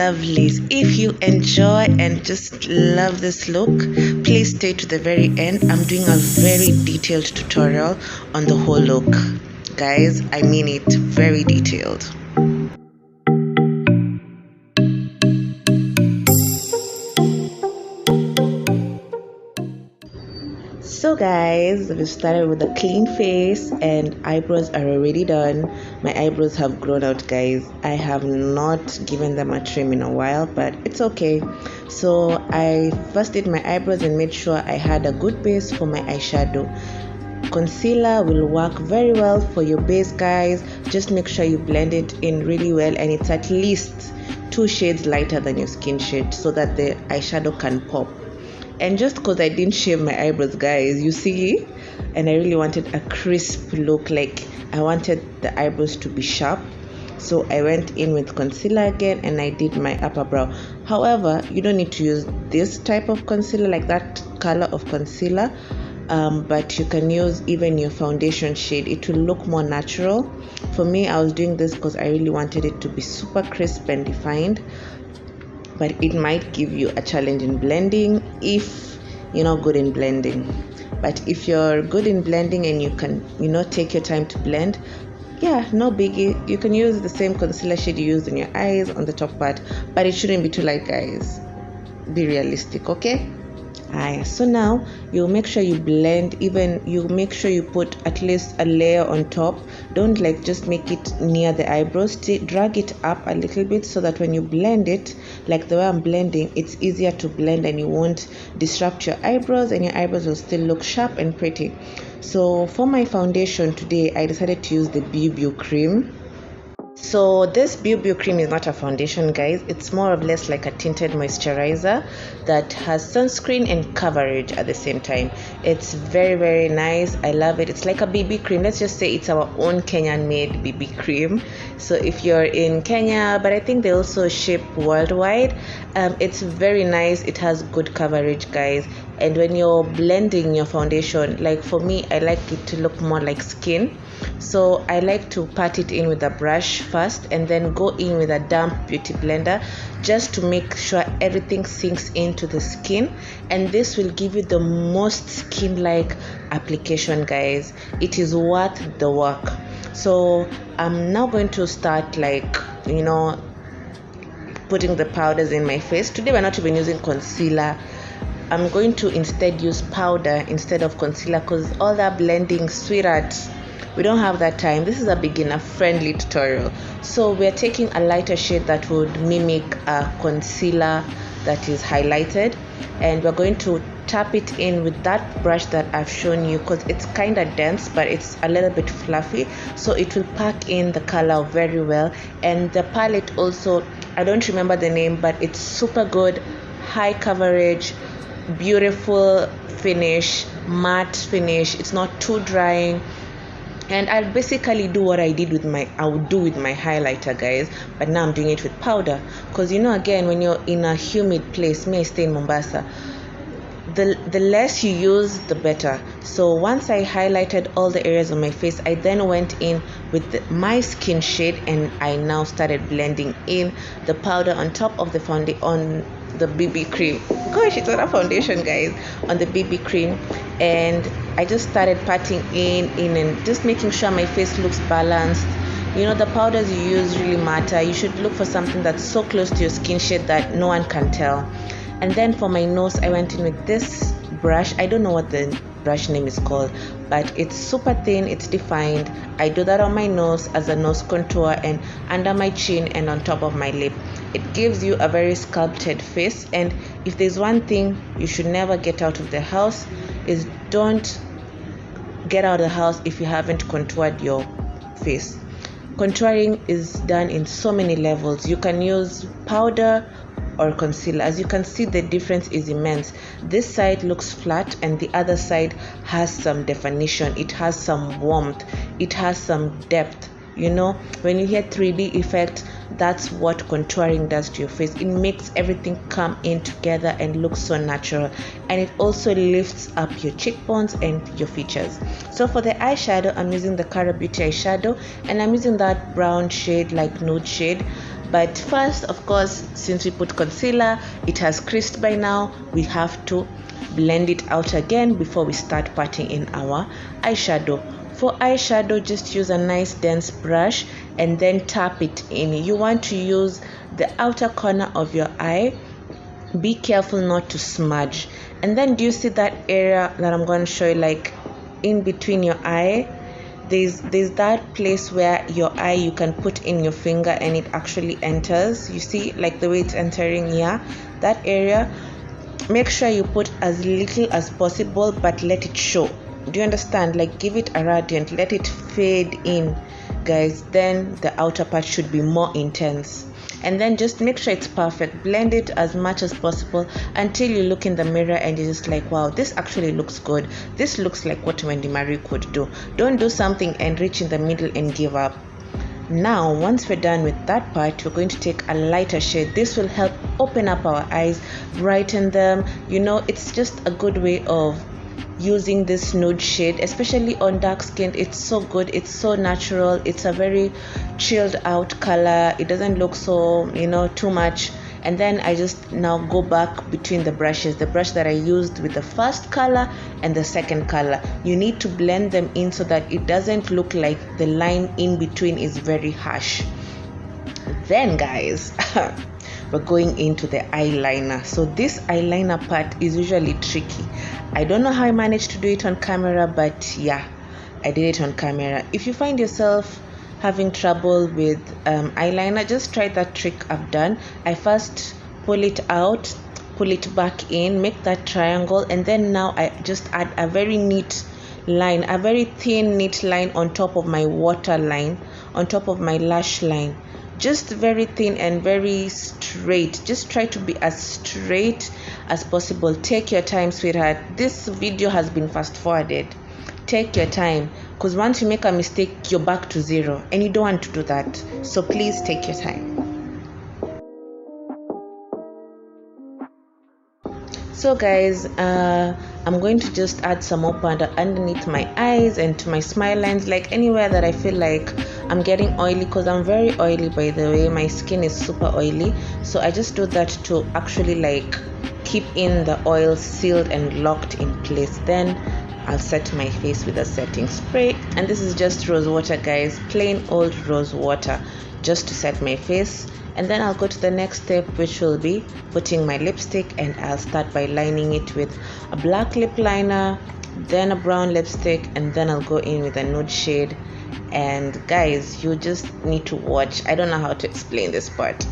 lovelies, if you enjoy and just love this look, please stay to the very end. I'm doing a very detailed tutorial on the whole look, guys. I mean it, very detailed. So guys, we started with a clean face and eyebrows are already done. My eyebrows have grown out, guys. I have not given them a trim in a while, but it's okay. So I first did my eyebrows and made sure I had a good base for my eyeshadow. Concealer will work very well for your base, guys. Just make sure you blend it in really well and it's at least 2 shades lighter than your skin shade so that the eyeshadow can pop. And just because I didn't shave my eyebrows, guys, you see, and I really wanted a crisp look, like I wanted the eyebrows to be sharp, so I went in with concealer again and I did my upper brow. However, you don't need to use this type of concealer, like that color of concealer, but you can use even your foundation shade. It will look more natural. For me, I was doing this because I really wanted it to be super crisp and defined, but it might give you a challenge in blending if you're not good in blending. But if you're good in blending and you can, take your time to blend, yeah, no biggie. You can use the same concealer shade you use in your eyes on the top part, but it shouldn't be too light, guys. Be realistic, okay? So now you make sure you blend, you make sure you put at least a layer on top. Don't just make it near the eyebrows. Drag it up a little bit so that when you blend it, like the way I'm blending, it's easier to blend and you won't disrupt your eyebrows and your eyebrows will still look sharp and pretty. So for my foundation today, I decided to use the BB cream. So this BB cream is not a foundation, guys. It's more or less like a tinted moisturizer that has sunscreen and coverage at the same time. It's very, very nice. I love it. It's like a BB cream. Let's just say it's our own Kenyan made BB cream. So if you're in Kenya, but I think they also ship worldwide, it's very nice. It has good coverage, guys. And when you're blending your foundation, like for me, I like it to look more like skin. So I like to pat it in with a brush first and then go in with a damp beauty blender just to make sure everything sinks into the skin, and this will give you the most skin-like application, guys. It is worth the work. So I'm now going to start putting the powders in my face. Today we're not even using concealer. I'm going to instead use powder instead of concealer because all that blending, sweetheart, we don't have that time. This is a beginner friendly tutorial. So we're taking a lighter shade that would mimic a concealer that is highlighted, and we're going to tap it in with that brush that I've shown you because it's kind of dense but it's a little bit fluffy, so it will pack in the color very well. And the palette also, I don't remember the name, but it's super good, high coverage, beautiful finish, matte finish. It's not too drying. And I'll basically do what I would do with my highlighter, guys, but now I'm doing it with powder because again, when you're in a humid place, I stay in Mombasa, the less you use the better. So once I highlighted all the areas of my face, I then went in with my skin shade and I now started blending in the powder on top of the on the BB cream. Gosh, it's not a foundation, guys, on the BB cream. And I just started patting in and just making sure my face looks balanced. The powders you use really matter. You should look for something that's so close to your skin shade that no one can tell. And then for my nose, I went in with this brush. I don't know what the brush name is called, but it's super thin, it's defined. I do that on my nose as a nose contour and under my chin and on top of my lip. It gives you a very sculpted face. And if there's one thing you should never get out of the house, is don't get out of the house if you haven't contoured your face. Contouring is done in so many levels. You can use powder or concealer. As you can see, the difference is immense. This side looks flat and the other side has some definition. It has some warmth. It has some depth. When you hear 3D effect, that's what contouring does to your face. It makes everything come in together and look so natural, and it also lifts up your cheekbones and your features. So for the eyeshadow, I'm using the Cara Beauty eyeshadow and I'm using that brown shade, like nude shade. But first, of course, since we put concealer, it has creased by now, we have to blend it out again before we start patting in our eyeshadow. For eyeshadow, just use a nice dense brush and then tap it in. You want to use the outer corner of your eye. Be careful not to smudge. And then do you see that area that I'm going to show you, like in between your eye? There's that place where your eye, you can put in your finger and it actually enters. You see, like the way it's entering here, that area. Make sure you put as little as possible, but let it show. Do you understand? Like, give it a radiant, let it fade in, guys. Then the outer part should be more intense. And then just make sure it's perfect. Blend it as much as possible until you look in the mirror and you're just like, wow, this actually looks good. This looks like what Wendy Marik would do. Don't do something and reach in the middle and give up. Now, once we're done with that part, we're going to take a lighter shade. This will help open up our eyes, brighten them. You know, it's just a good way of using this nude shade, especially on dark skin. It's so good, it's so natural, it's a very chilled out color. It doesn't look so, you know, too much. And then I just now go back between the brushes, the brush that I used with the first color and the second color. You need to blend them in so that it doesn't look like the line in between is very harsh. Then guys, we're going into the eyeliner. So this eyeliner part is usually tricky. I don't know how I managed to do it on camera, but yeah, I did it on camera. If you find yourself having trouble with eyeliner, just try that trick I've done. I first pull it out, pull it back in, make that triangle, and then now I just add a very neat line, a very thin neat line on top of my water line, on top of my lash line. Just very thin and very straight. Just try to be as straight as possible. Take your time, sweetheart. This video has been fast forwarded. Take your time, because once you make a mistake, you're back to zero, and you don't want to do that. So please take your time. So guys, I'm going to just add some more powder underneath my eyes and to my smile lines, like anywhere that I feel like I'm getting oily, because I'm very oily, by the way. My skin is super oily, so I just do that to actually like keep in the oil sealed and locked in place. Then I'll set my face with a setting spray, and this is just rose water, guys, plain old rose water, just to set my face. And then I'll go to the next step, which will be putting my lipstick, and I'll start by lining it with a black lip liner, then a brown lipstick, and then I'll go in with a nude shade. And guys, you just need to watch. I don't know how to explain this part.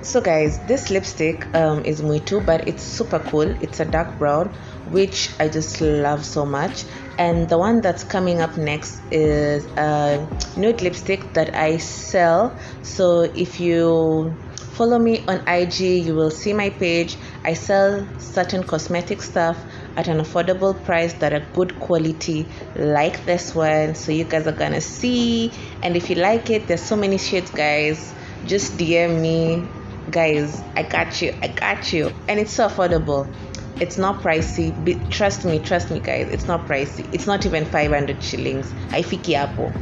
So guys, this lipstick is Muito, but it's super cool. It's a dark brown, which I just love so much. And the one that's coming up next is a nude lipstick that I sell. So if you follow me on IG, you will see my page. I sell certain cosmetic stuff at an affordable price that are good quality, like this one. So you guys are gonna see, and if you like it, there's so many shades, guys. Just DM me, guys. I got you, and it's so affordable. It's not pricey. Trust me, guys. It's not pricey. It's not even 500 shillings. Haifiki hapo.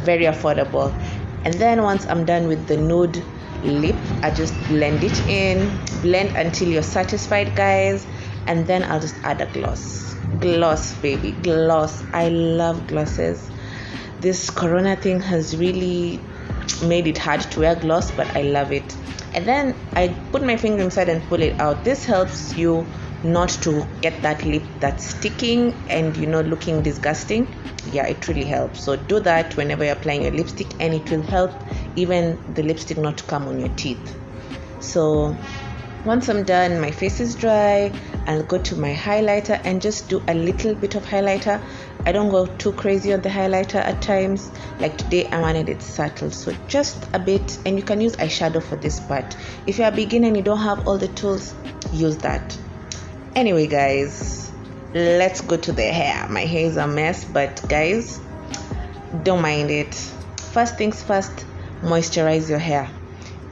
Very affordable. And then once I'm done with the nude lip, I just blend it in. Blend until you're satisfied, guys. And then I'll just add a gloss. Gloss, baby, gloss. I love glosses. This corona thing has really made it hard to wear gloss, but I love it. And then I put my finger inside and pull it out. This helps you not to get that lip that's sticking and, you know, looking disgusting. Yeah, it really helps. So do that whenever you're applying your lipstick, and it will help even the lipstick not to come on your teeth. So once I'm done, my face is dry, I'll go to my highlighter and just do a little bit of highlighter. I don't go too crazy on the highlighter at times. Like today, I wanted it subtle, so just a bit. And you can use eyeshadow for this part. If you're a beginner and you don't have all the tools, use that. Anyway, guys, let's go to the hair. My hair is a mess, but guys, don't mind it. First things first, moisturize your hair.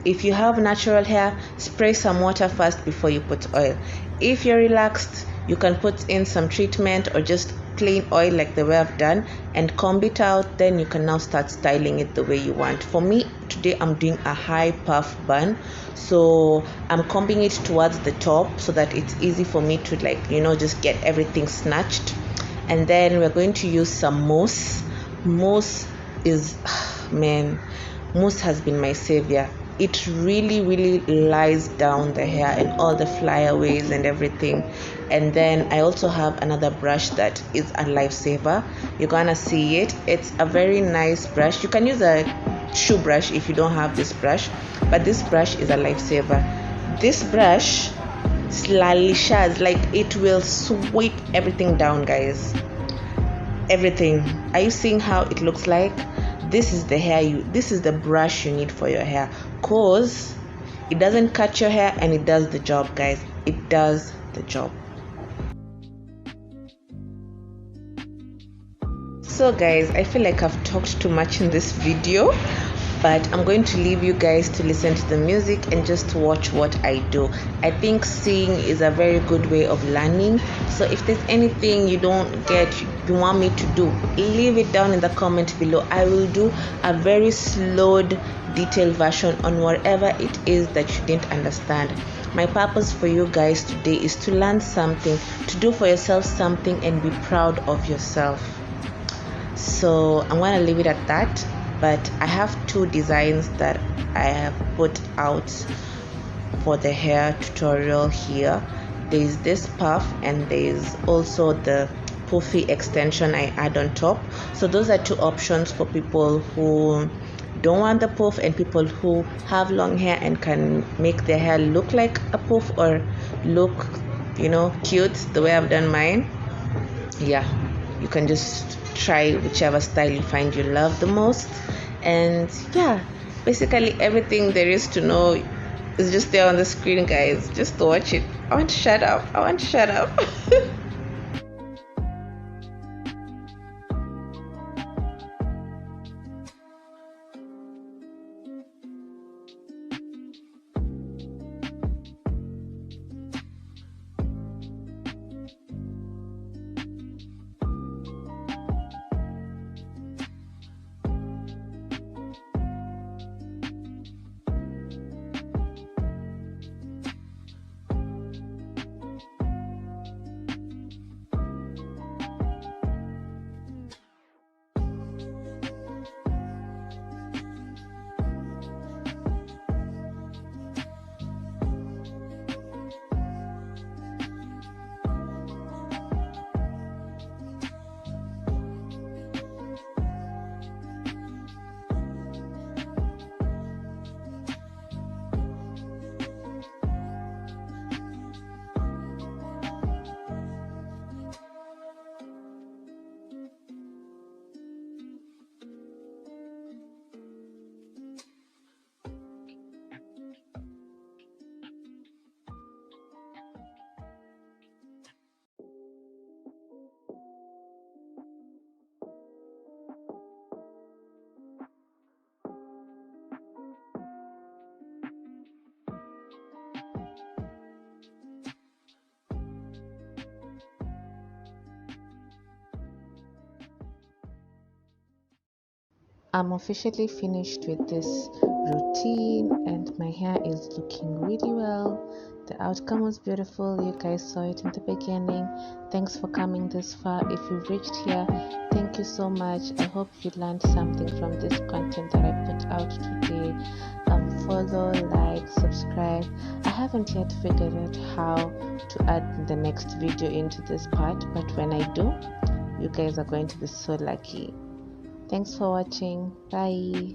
If you have natural hair, spray some water first before you put oil. If you're relaxed, you can put in some treatment or just plain oil like the way I've done and comb it out. Then you can now start styling it the way you want. For me, today I'm doing a high puff bun, so I'm combing it towards the top so that it's easy for me to, like, just get everything snatched. And then we're going to use some mousse. Mousse is, man, mousse has been my savior. It really lies down the hair and all the flyaways and everything. And then I also have another brush that is a lifesaver. You're gonna see it. It's a very nice brush. You can use a shoe brush if you don't have this brush, but this brush is a lifesaver. This brush slashes, like, it will sweep everything down, guys. Everything. Are you seeing how it looks like? This is the brush you need for your hair, cause it doesn't cut your hair and it does the job, guys. It does the job. So guys, I feel like I've talked too much in this video, but I'm going to leave you guys to listen to the music and just watch what I do. I think seeing is a very good way of learning. So if there's anything you don't get, you want me to do, leave it down in the comment below. I will do a very slowed, detailed version on whatever it is that you didn't understand. My purpose for you guys today is to learn something, to do for yourself something and be proud of yourself. So I'm going to leave it at that. But I have two designs that I have put out for the hair tutorial here. There's this puff and there's also the puffy extension I add on top. So those are two options for people who don't want the puff and people who have long hair and can make their hair look like a puff or look, cute the way I've done mine. Yeah, you can just try whichever style you find you love the most. And yeah, basically everything there is to know is just there on the screen, guys. Just watch it. I want to shut up. I'm officially finished with this routine and my hair is looking really well. The outcome was beautiful. You guys saw it in the beginning. Thanks for coming this far. If you've reached here, thank you so much. I hope you learned something from this content that I put out today. Follow, like, subscribe. I haven't yet figured out how to add the next video into this part, but when I do, you guys are going to be so lucky. Thanks for watching. Bye.